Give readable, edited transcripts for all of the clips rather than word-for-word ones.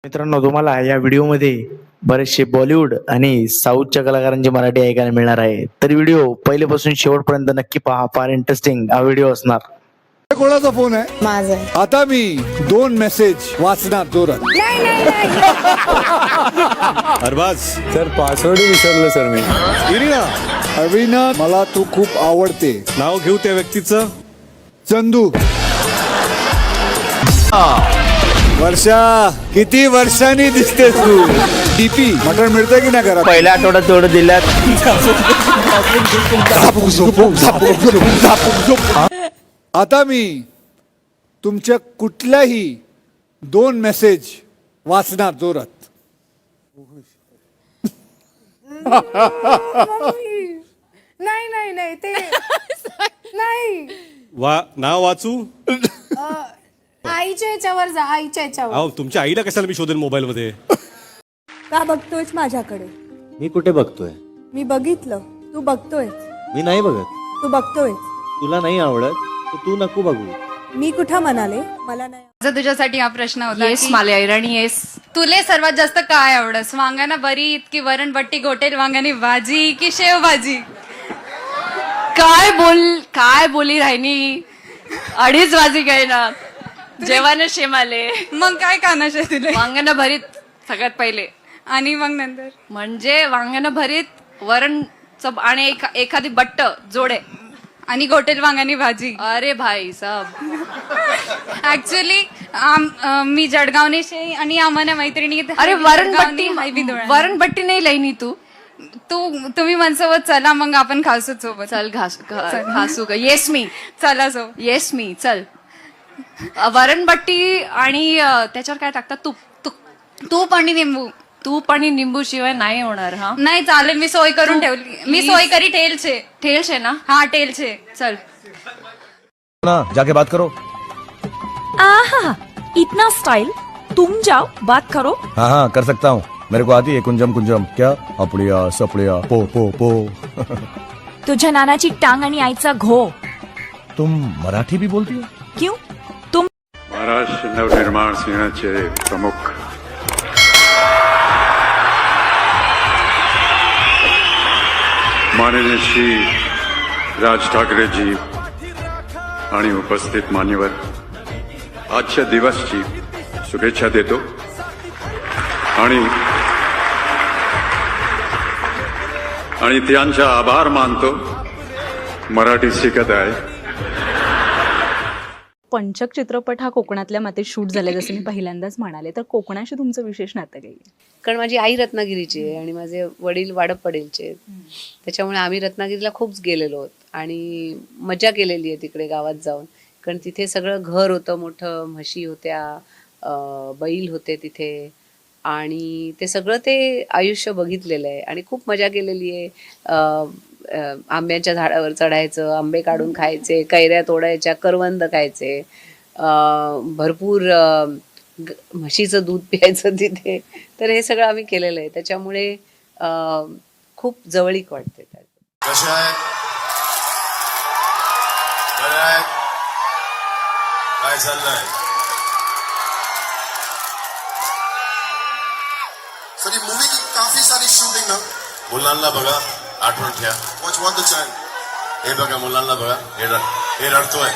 मित्रांनो, तुम्हाला या व्हिडिओमध्ये बरेचसे बॉलिवूड आणि साऊथच्या कलाकारांची मराठी ऐकायला मिळणार आहे. तर व्हिडिओ पहिलेपासून शेवटपर्यंत नक्की पहा. फार इंटरेस्टिंग हा व्हिडिओ असणार. कोणाचा फोन आहे? माझा. आता मी 2 मेसेज वाचणार जोरात. अरबाज सर पासवर्ड विसरलो सर मी. इरिना, अविना, मला तू खूप आवडते. नाव घेऊ त्या व्यक्तीचं. चंदू. वर्षा, किती वर्षांनी दिसतेस तू. डीपी मटण मिळतंय की नाही घरात? पहिल्या आठवड्यात तेवढं दिल्यात. आता मी तुमच्या कुठल्याही 2 मेसेज वाचणार जोरात. नाही नाही नाही ते नाही. नाव वाचू. आईच्या याच्यावर जा, आईच्या याच्यावर. अहो, तुमच्या आईला कशाला मी शोधेन मोबाईल मध्ये. का बघतोयस माझ्याकडे? मी कुठे बघतोय? मी बघितलं, तू बघतोयस. मी नाही बघत. तू बघतोयस. तुला नाही आवडत तर तू नको बघू. मी कुठं म्हणाले मला नाही. माझा तुझ्यासाठी हा प्रश्न होता. येस मला ऐराणी येस. तुले सर्वात जास्त काय आवडस? वांगाना भरीत की वरण बट्टी घोटेल वांगानी भाजी की शेव भाजी? काय बोली राहिनी. 2:30 वाजी गए ना जेवण शेमाले. मग काय कानाशे तुले? वांग्यानं भरीत सगळ्यात पहिले. आणि मग नंतर म्हणजे वांग्यानं भरीत वरण आणि एखादी बट्ट जोडे आणि घोटेल वांगानी भाजी. अरे भाई सब. ऍक्च्युली मी जळगावने शे आणि आम्हाला मैत्रिणी. अरे वरण बट्टी नाही लईनी तू. तुम्ही मनसोबत चला, मग आपण खासू सोबत. चल घासू का? येस मी. चला सोबत. येस मी. चल वरण बट्टी आणि त्याच्यावर काय टाकतात? तूप आणि निंबू. तूप आणि निंबू शिवाय नाही होणार. हा नाही चालेल, मी सोय करून ठेवली. मी सोय करी टेलचे. ठेलशे ना? हा टेलचे. चल ना जाके बात करो. आहा, इतना स्टाइल. तुम जाओ बात करो. हाँ हाँ कर सकता हूँ. मेरे को आती है कुंजम कुंजम. क्या? अपड़िया सपड़िया पो पो पो. तुझ्या नानाची टांग आणि आईचा घो. तुम मराठी भी बोलती हो? क्यों? तुम महाराष्ट्र नवनिर्माण सेनेचे प्रमुख माननीय श्री राज ठाकरेजी आणि उपस्थित मान्यवर, आजच्या दिवसची शुभेच्छा देतो आणि त्यांचा आभार मानतो. मराठी शिकत आहे. पंचक चित्रपट हा कोकणातल्या मातीत शूट झाले, जसं मी पहिल्यांदाच म्हणाले. तर कोकणाशी तुमचं विशेष नातं काही? कारण माझी आई रत्नागिरीची आहे आणि माझे वडील वाडपडेलचे आहेत. त्याच्यामुळे आम्ही रत्नागिरीला खूप गेलेलो आहोत आणि मजा केलेली आहे तिकडे गावात जाऊन. कारण तिथे सगळं घर होतं मोठं, म्हशी होत्या, बैल होते तिथे आणि ते सगळं ते आयुष्य बघितलेलं आहे आणि खूप मजा केलेली आहे. आंब्याच्या झाडावर चढायचं, आंबे काढून खायचे, कैऱ्या तोडायच्या, करवंद खायचे, भरपूर म्हशीचं दूध प्यायचं तिथे. तर हे सगळं आम्ही केलेलं आहे. त्याच्यामुळे खूप जवळीक वाटते. कशा आहेत? काय चाललंय? सर, ही मूवी की काफी सारी शूटिंग ना. मुलांना बघा, आठवण ठेवा. Watch the child. हे बघा, मुलांना बघा, हे रडतोय.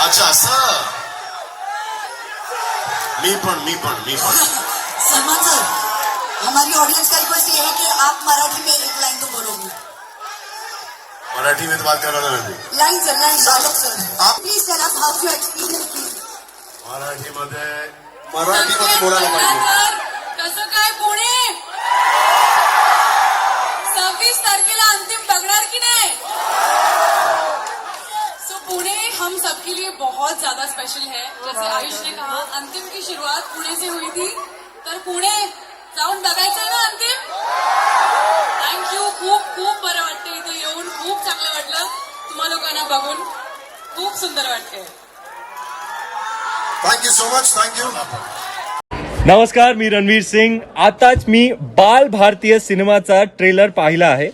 अच्छा असं. मी पण सलमान सर, हमारी ऑडियंस का रिक्वेस्ट ये है कि आप मराठी में एक लाइन तो बोलोगे. मराठी में तो बात करना नहीं. Line sir, dialogue sir. आप please tell us how you experience. मराठीमध्ये बोलायला पाहिजे. कसं काय पुणे 26 तारखेला अंतिम बघणार की नाही? सो पुणे हम सबके लिए बहुत ज्यादा स्पेशल है. जैसे आयुष ने कहा, अंतिम की शुरुआत पुणे से हुई थी. तर पुणे जाऊन बघायचंय ना अंतिम. थँक्यू. खूप बरं वाटतं इथे येऊन. खूप चांगलं वाटलं तुम्हा लोकांना बघून. खूप सुंदर वाटतंय. Thank you so much. थँक्यू. नमस्कार, मी रणवीर सिंग. आताच मी बाल भारतीय सिनेमाचा ट्रेलर पाहिला आहे.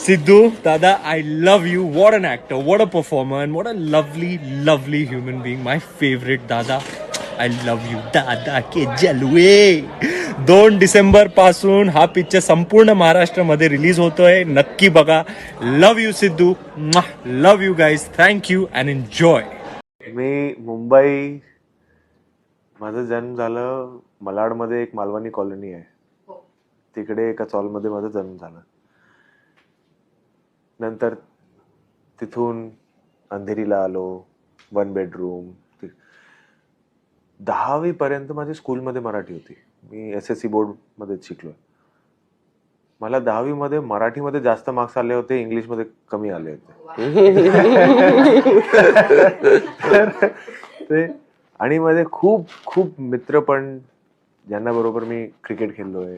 सिद्धू दादा, I love you. What an actor, what a performer, and what a lovely, lovely human being. My favorite दादा. I love you. दादा के जलवे. 2 डिसेंबर पासून हा पिक्चर संपूर्ण महाराष्ट्रामध्ये रिलीज होतोय. नक्की बघा. Love you Siddhu. Love you guys. Thank you and enjoy. मी मुंबई, माझा जन्म झालं मलाडमध्ये, एक मालवणी कॉलनी आहे तिकडे, एका चॉलमध्ये माझा जन्म झाला. नंतर तिथून अंधेरीला आलो, 1 बेडरूम. 10वी पर्यंत माझी स्कूलमध्ये मराठी होती. मी SSC बोर्डमध्येच शिकलोय. मला 10वी मध्ये मराठीमध्ये जास्त मार्क्स आले होते, इंग्लिशमध्ये कमी आले होते. आणि माझे खूप खूप मित्र पण, ज्यांना बरोबर मी क्रिकेट खेळलोय,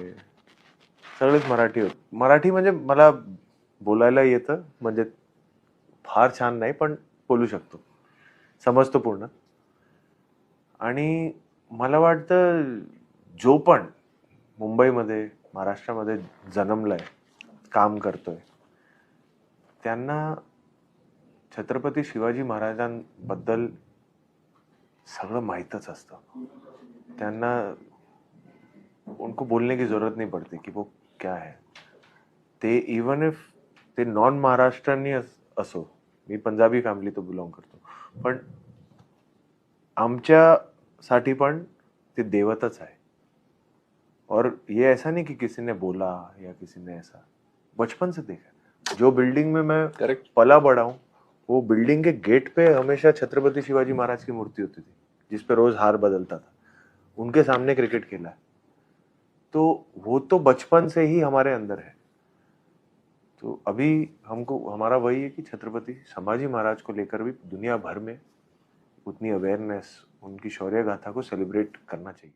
सगळेच मराठी होते. मराठी म्हणजे मला बोलायला येतं, म्हणजे फार छान नाही पण बोलू शकतो, समजतो पूर्ण. आणि मला वाटतं जो पण मुंबईमध्ये, महाराष्ट्रामध्ये जन्मलाय, काम करतोय, त्यांना छत्रपती शिवाजी महाराजांबद्दल सगळं माहीतच असतं. त्यांना उनको बोलने की जरूरत नहीं पड़ती कि वो क्या है. ते इवन इफ ते नॉन महाराष्ट्रांनी असो, मी पंजाबी फॅमिली तो बिलॉंग करतो, पण आमच्यासाठी पण ते देवतच आहे. और ये ऐसा नहीं कि किसी ने बोला या किसी ने ऐसा, बचपन से देखा. जो बिल्डिंग में मैं पला बड़ा हूँ, वो बिल्डिंग के गेट पे हमेशा छत्रपति शिवाजी महाराज की मूर्ति होती थी, जिसपे रोज हार बदलता था. उनके सामने क्रिकेट खेला है, तो वो तो बचपन से ही हमारे अंदर है. तो अभी हमको, हमारा वही है कि छत्रपति संभाजी महाराज को लेकर भी दुनिया भर में उतनी अवेयरनेस, उनकी शौर्य गाथा को सेलिब्रेट करना चाहिए.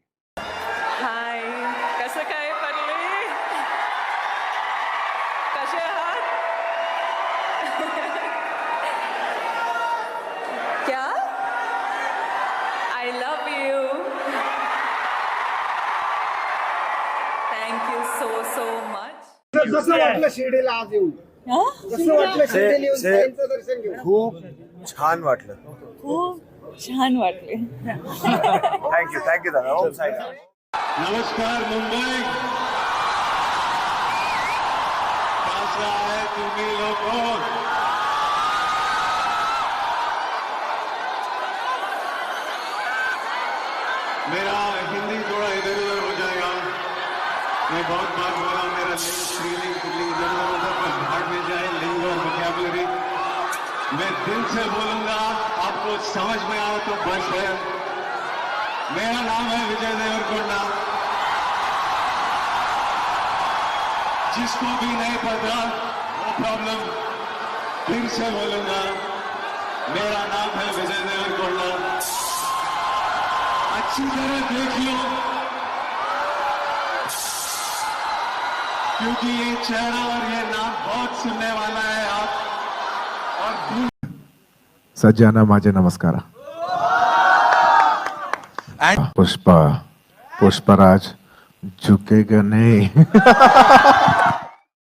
हाय, कसं काय पडले? कसे आहात? क्या? I love you. Thank you so much. कसं वाटलं शिर्डीला आज येऊन? कसं वाटलं शिर्डीला येऊन साईंचं दर्शन घेऊन? खूप छान वाटलं. खूप छान वाटले. थँक्यू दादा. ओम साई. नमस्कार मुंबई, कैसा है तुम्ही लोगों? मेरा हिंदी थोड़ा इधर उधर हो जाएगा. मैं बहुत बार बोला, मेरा लिंग स्त्रीलिंग पुल्लिंग इधर उधर पर भाग में जाए, लिंग और वोकैबुलरी. मैं दिल से बोलूंगा, आपको समझ में आए तो बस है. मेरा नाम है विजय देवरकोंडा. जिसको भी नहीं पता, नो प्रॉब्लम, फिर से बोलूंगा, मेरा नाम है विजय देवरकोंडा. अच्छी तरह देख लो, क्योंकि ये चेहरा और ये नाम बहुत सुनने वाला है आप. और सज्जाना माझे नमस्कार. पुष्पराज झुकेगा नहीं.